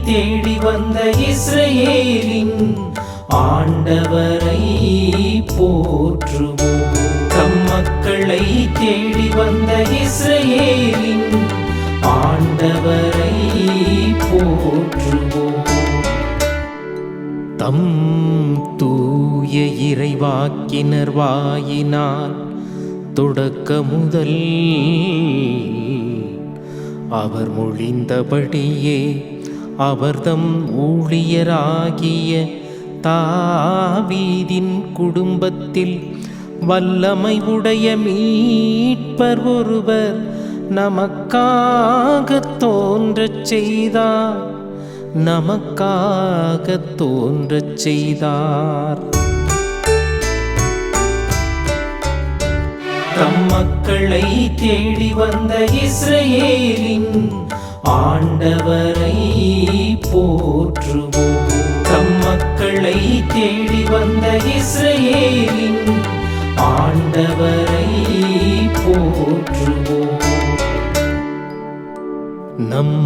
தேடி வந்த இஸ்ரவேலின் ஆண்டவரை போற்றுவோம். தம் மக்களை தேடி வந்த இஸ்ரவேலின் ஆண்டவரை போற்றுவோம். தம் தூய இறைவாக்கினர் வாயினால் தொடக்க முதல் அவர் மொழிந்தபடியே அவர்தம் ஊழியராகிய தாவீதின் குடும்பத்தில் வல்லமை உடைய மீட்பர் ஒருவர் நமக்காக தோன்றச் செய்தார், நமக்காக தோன்றச் செய்தார். தம் மக்களை தேடி வந்த இஸ்ரவேலின் ஆண்டவரை போற்றுவோம். தம் மக்களை தேடி வந்த இஸ்ரவேலின் ஆண்டவரை போற்றுவோம். நம்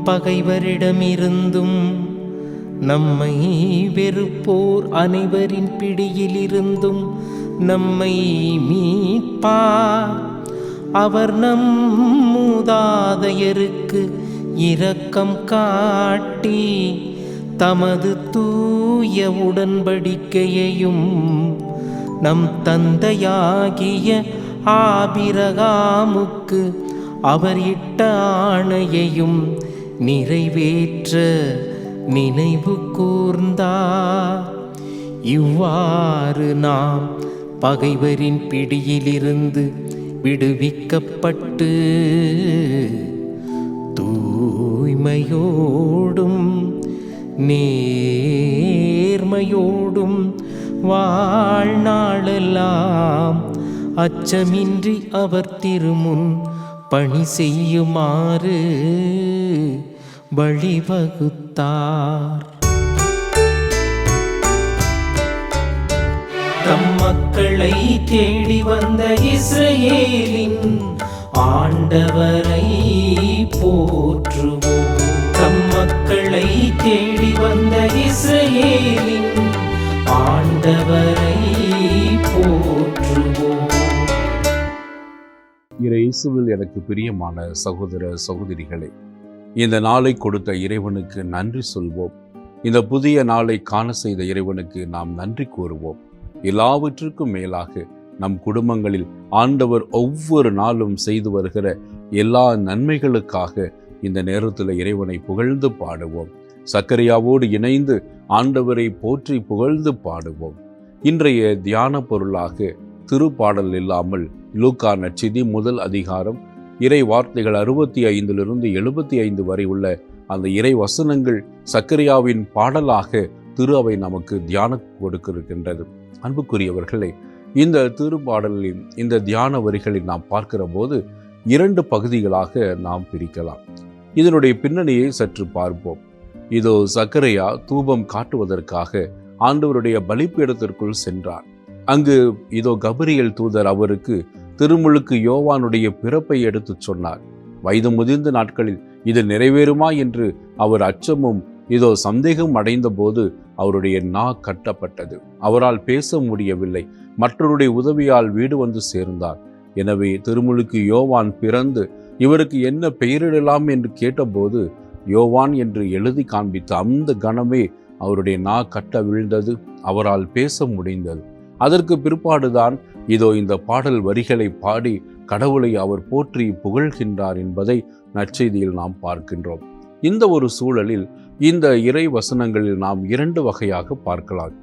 பகைவரிடமிருந்தும் நம்மை வெறுப்போர் அனைவரின் பிடியிலிருந்தும் நம்மை மீட்பார். அவர் நம் மூதாதையருக்கு இரக்கம் காட்டி தமது தூய உடன்படிக்கையையும் நம் தந்தையாகிய ஆபிரகாமுக்கு அவர் இட்ட ஆணையையும் நிறைவேற்ற நினைவு கூர்ந்தார். இவ்வாறு நாம் பகைவரின் பிடியிலிருந்து விடுவிக்கப்பட்டு தூய்மையோடும் நேர்மையோடும் வாழ்நாளெல்லாம் அச்சமின்றி அவர் திருமுன் பணி செய்யுமாறு வழிவகுத்தார். தம் மக்களை தேடி வந்த இஸ்ரவேலின் ஆண்டவரை போற்றுவோம். தம் மக்களை தேடி வந்த இஸ்ரவேலின் ஆண்டவரை போற்றுவோம். இயேசுவில் எனக்கு பிரியமான சகோதர சகோதரிகளே, இந்த நாளை கொடுத்த இறைவனுக்கு நன்றி சொல்வோம். இந்த புதிய நாளை காண செய்த இறைவனுக்கு நாம் நன்றி கூறுவோம். எல்லாவற்றுக்கும் மேலாக நம் குடும்பங்களில் ஆண்டவர் ஒவ்வொரு நாளும் செய்து வருகிற எல்லா நன்மைகளுக்காக இந்த நேரத்தில் இறைவனை புகழ்ந்து பாடுவோம். சக்கரியாவோடு இணைந்து ஆண்டவரை போற்றி புகழ்ந்து பாடுவோம். இன்றைய தியான பொருளாக திருப்பாடல் இல்லாமல் லூக்கா நற்செய்தி முதல் அதிகாரம் இறை வார்த்தைகள் 65 75 வரை உள்ள அந்த இறை வசனங்கள் சக்கரியாவின் பாடலாக திரு அவை நமக்கு தியானம் கொடுக்கிருக்கின்றது. அன்புக்குரியவர்களே, இந்த திருப்பாடலின் இந்த தியான வரிகளை நாம் பார்க்கிற போது 2 பகுதிகளாக நாம் பிரிக்கலாம். இதனுடைய பின்னணியை சற்று பார்ப்போம். இதோ சக்கரியா தூபம் காட்டுவதற்காக ஆண்டவருடைய பலிபீடத்திற்குள் சென்றார். அங்கு இதோ கபிரியேல் தூதர் அவருக்கு திருமுழுக்கு யோவானுடைய பிறப்பை எடுத்து சொன்னார். வயது முதிர்ந்த நாட்களில் இது நிறைவேறுமா என்று அவர் அச்சமும் இதோ சந்தேகம் அடைந்த போது அவருடைய நா கட்டப்பட்டது. அவரால் பேச முடியவில்லை. மற்றவருடைய உதவியால் வீடு வந்து சேர்ந்தார். எனவே திருமுழுக்கு யோவான் பிறந்து இவருக்கு என்ன பெயரிடலாம் என்று கேட்டபோது யோவான் என்று எழுதி காண்பித்த அந்த கணமே அவருடைய நா கட்ட விழுந்தது. அவரால் பேச முடிந்தது. அதற்கு பிற்பாடுதான் இதோ இந்த பாடல் வரிகளை பாடி கடவுளை அவர் போற்றி புகழ்கின்றார் என்பதை நற்செய்தியில் நாம் பார்க்கின்றோம். இந்த ஒரு சூழலில் இந்த இறை வசனங்களில் நாம் 2 வகையாக பார்க்கலாம்.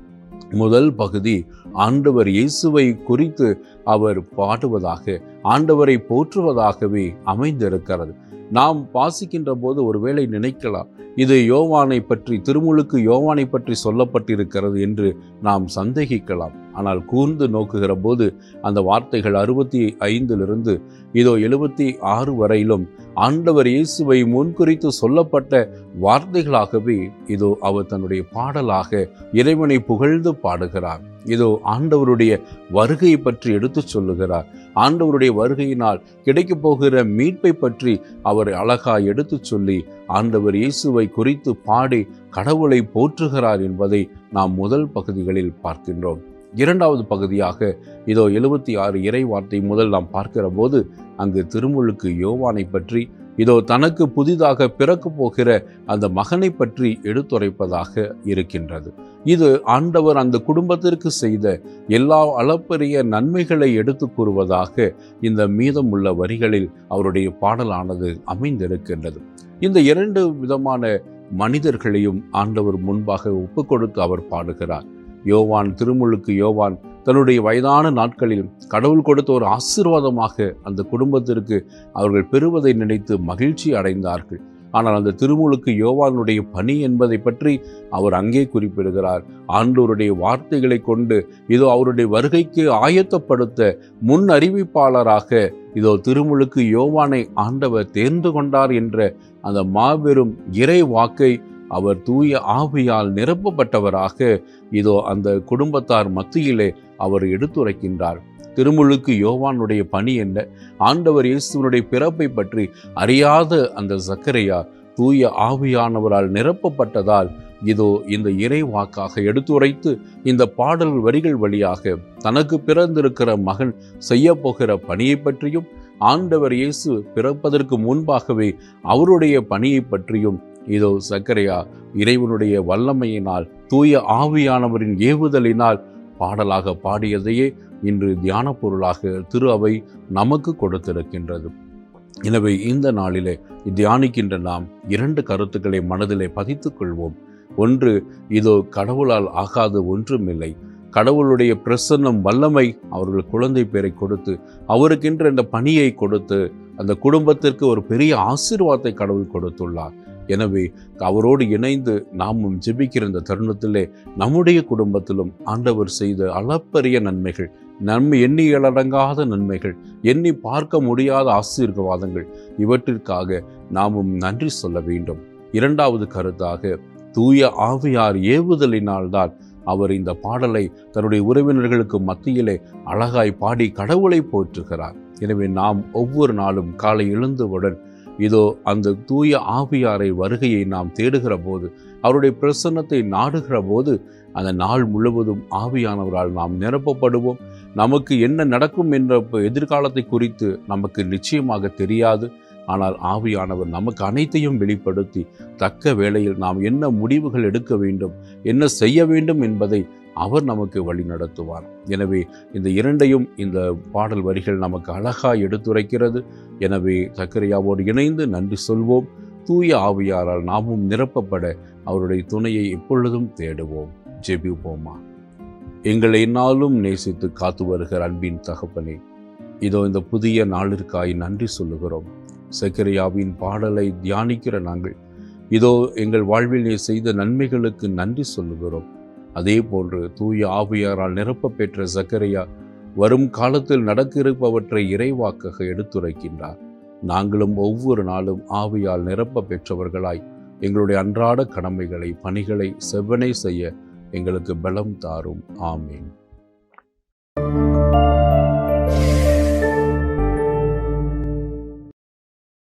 முதல் பகுதி ஆண்டவர் இயேசுவை குறித்து அவர் பாடுவதாக, ஆண்டவரை போற்றுவதாகவே அமைந்திருக்கிறது. நாம் வாசிக்கின்ற போது ஒருவேளை நினைக்கலாம், இது யோவானை பற்றி, திருமுழுக்கு யோவானை பற்றி சொல்லப்பட்டிருக்கிறது என்று நாம் சந்தேகிக்கலாம். ஆனால் கூர்ந்து நோக்குகிற போது அந்த வார்த்தைகள் 65 இதோ 76 வரையிலும் ஆண்டவர் இயேசுவை முன்குறித்து சொல்லப்பட்ட வார்த்தைகளாகவே இதோ அவர் தன்னுடைய பாடலாக இறைவனை புகழ்ந்து பாடுகிறார். இதோ ஆண்டவருடைய வருகையை பற்றி எடுத்து சொல்லுகிறார். ஆண்டவருடைய வருகையினால் கிடைக்கப் போகிற மீட்பை பற்றி அவர் அழகாய் எடுத்து சொல்லி ஆண்டவர் இயேசுவை குறித்து பாடி கடவுளை போற்றுகிறார் என்பதை நாம் முதல் பகுதிகளில் பார்க்கின்றோம். இரண்டாவது பகுதியாக இதோ 76 இறை வார்த்தை முதல் நாம் பார்க்கிற போது அங்கு திருமுழுக்கு யோவானை பற்றி இதோ தனக்கு புதிதாக பிறக்க போகிற அந்த மகனை பற்றி எடுத்துரைப்பதாக இருக்கின்றது. இது ஆண்டவர் அந்த குடும்பத்திற்கு செய்த எல்லா அளப்பரிய நன்மைகளை எடுத்து கூறுவதாக இந்த மீதமுள்ள வரிகளில் அவருடைய பாடலானது அமைந்திருக்கின்றது. இந்த 2 விதமான மனிதர்களையும் ஆண்டவர் முன்பாக ஒப்பு கொடுத்து அவர் பாடுகிறார். யோவான், திருமுழுக்கு யோவான் தன்னுடைய வயதான நாட்களில் கடவுள் கொடுத்த ஒரு ஆசீர்வாதமாக அந்த குடும்பத்திற்கு அவர்கள் பெறுவதை நினைத்து மகிழ்ச்சி அடைந்தார்கள். ஆனால் அந்த திருமுழுக்கு யோவானுடைய பணி என்பதை பற்றி அவர் அங்கே குறிப்பிடுகிறார். ஆண்டவருடைய வார்த்தைகளை கொண்டு இதோ அவருடைய வருகைக்கு ஆயத்தப்படுத்த முன் அறிவிப்பாளராக இதோ திருமுழுக்கு யோவானை ஆண்டவர் தேர்ந்து கொண்டார் என்ற அந்த மாபெரும் இறை வாக்கை அவர் தூய ஆவியால் நிரப்பப்பட்டவராக இதோ அந்த குடும்பத்தார் மத்தியிலே அவர் எடுத்துரைக்கின்றார். திருமுழுக்கு யோவானுடைய பணி என்ன? ஆண்டவர் இயேசுவினுடைய பிறப்பை பற்றி அறியாத அந்த சக்கரையா தூய ஆவியானவரால் நிரப்பப்பட்டதால் இதோ இந்த இறை வாக்காக எடுத்துரைத்து இந்த பாடல் வரிகள் வழியாக தனக்கு பிறந்திருக்கிற மகன் செய்ய போகிற பணியை பற்றியும் ஆண்டவர் இயேசு பிறப்பதற்கு முன்பாகவே அவருடைய பணியை பற்றியும் இதோ சக்கரையா இறைவனுடைய வல்லமையினால் தூய ஆவியானவரின் ஏவுதலினால் பாடலாக பாடியதையே இன்று தியான பொருளாக திரு அவை நமக்கு கொடுத்திருக்கின்றது. எனவே இந்த நாளிலே தியானிக்கின்ற நாம் 2 கருத்துக்களை மனதிலே பதித்துக் கொள்வோம். ஒன்று, இதோ கடவுளால் ஆகாத ஒன்றுமில்லை. கடவுளுடைய பிரசன்னம் வல்லமை அவர்கள் குழந்தை பேரை கொடுத்து அவருக்கென்று இந்த பணியை கொடுத்து அந்த குடும்பத்திற்கு ஒரு பெரிய ஆசீர்வாதத்தை கடவுள் கொடுத்துள்ளார். எனவே அவரோடு இணைந்து நாமும் ஜெபிக்கிற இந்த தருணத்திலே நம்முடைய குடும்பத்திலும் ஆண்டவர் செய்த அளப்பரிய நன்மைகள், நன்மை எண்ணியலடங்காத நன்மைகள், எண்ணி பார்க்க முடியாத ஆசீர்வாதங்கள், இவற்றிற்காக நாமும் நன்றி சொல்ல வேண்டும். இரண்டாவது கருத்தாக, தூய ஆவியார் ஏவுதலினால்தான் அவர் இந்த பாடலை தன்னுடைய உறவினர்களுக்கு மத்தியிலே அழகாய் பாடி கடவுளை போற்றுகிறார். எனவே நாம் ஒவ்வொரு நாளும் காலை எழுந்தவுடன் இதோ அந்த தூய ஆவியாரை வருகையை நாம் தேடுகிற போது, அவருடைய பிரசன்னத்தை நாடுகிற போது அந்த நாள் முழுவதும் ஆவியானவரால் நாம் நிரப்பப்படுவோம். நமக்கு என்ன நடக்கும் என்ற எதிர்காலத்தை குறித்து நமக்கு நிச்சயமாக தெரியாது. ஆனால் ஆவியானவர் நமக்கு அனைத்தையும் வெளிப்படுத்தி தக்க வேளையில் நாம் என்ன முடிவுகள் எடுக்க வேண்டும், என்ன செய்ய வேண்டும் என்பதை அவர் நமக்கு வழி நடத்துவார். எனவே இந்த 2ஐயும் இந்த பாடல் வரிகள் நமக்கு அழகாய் எடுத்துரைக்கிறது. எனவே சக்கரையாவோடு இணைந்து நன்றி சொல்வோம். தூய ஆவியாரால் நாமும் நிரப்பப்பட அவருடைய துணையை எப்பொழுதும் தேடுவோம். ஜெபிப்போமா. எங்களை என்னாலும் நேசித்து காத்து வருகிற அன்பின் தகப்பனே, இதோ இந்த புதிய நாளிற்காய் நன்றி சொல்லுகிறோம். சக்கரையாவின் பாடலை தியானிக்கிற நாங்கள் இதோ எங்கள் வாழ்வில் நீ செய்த நன்மைகளுக்கு நன்றி சொல்லுகிறோம். அதே போன்று தூய ஆவியாரால் நிரப்ப பெற்ற சக்கரையா வரும் காலத்தில் நடக்க இருப்பவற்றை இறைவாக்காக எடுத்துரைக்கின்றார். நாங்களும் ஒவ்வொரு நாளும் ஆவியால் நிரப்ப பெற்றவர்களாய் எங்களுடைய அன்றாட கடமைகளை, பணிகளை செவ்வனே செய்ய எங்களுக்கு பலம் தாரும். ஆமேன்.